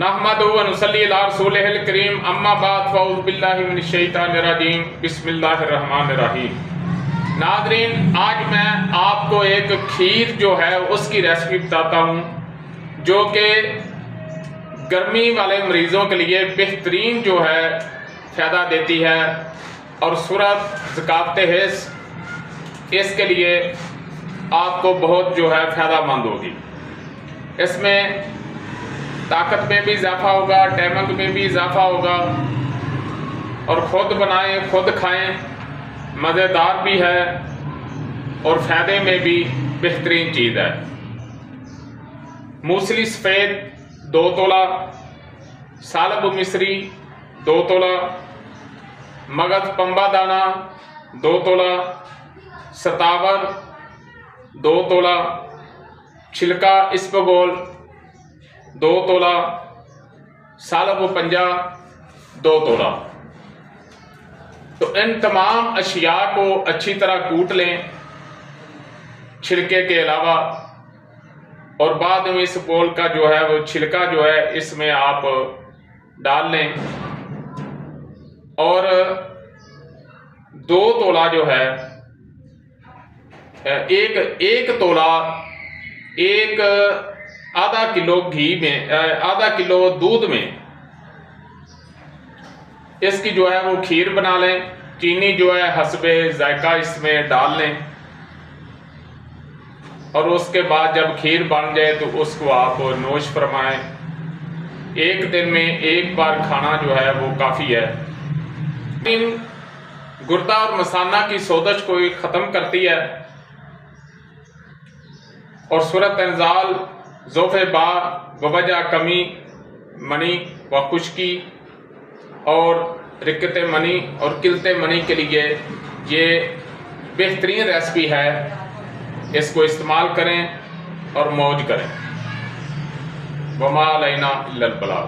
नहमदु व नुसल्ली अला रसूलिहिल करीम अम्मा बाद फ़अऊज़ु बिल्लाहि मिनश शैतानिर रजीम बिस्मिल्लाहिर रहमानिर रहीम। नाज़रीन, आज मैं आपको एक खीर जो है उसकी रेसिपी बताता हूँ जो कि गर्मी वाले मरीज़ों के लिए बेहतरीन जो है फ़ायदा देती है और सूरत ज़कात हिस्स इसके लिए आपको बहुत जो है फ़ायदामंद होगी। इसमें ताकत में भी इजाफा होगा, टैमक में भी इजाफा होगा और ख़ुद बनाएं खुद खाएं, मज़ेदार भी है और फ़ायदे में भी बेहतरीन चीज़ है। मूसली सफ़ेद 2 तोला, सालब मिस्री 2 तोला, मगज़ पंबा दाना 2 तोला, सतावर 2 तोला, छिलका इसबगोल 2 तोला, सालब पंजा 2 तोला। तो इन तमाम अशिया को अच्छी तरह कूट लें छिलके के अलावा, और बाद में इस बोल का जो है वो छिलका जो है इसमें आप डाल लें और 2 तोला जो है एक तोला एक आधा किलो घी में, आधा किलो दूध में इसकी जो है वो खीर बना लें। चीनी जो है हस्बे जायका इसमें डाल लें और उसके बाद जब खीर बन जाए तो उसको आप नोश फरमाएं। एक दिन में एक बार खाना जो है वो काफ़ी है। इन गुर्दा और मसाना की सोजश को ख़त्म करती है और सूरत इंजाल ज़ोफ़े बा ववजा कमी मनी व खुश्की और रिक्कत मनी और किलते मनी के लिए ये बेहतरीन रेसिपी है। इसको इस्तेमाल करें और मौज करें। वमा अलैना इल्लल बलाग।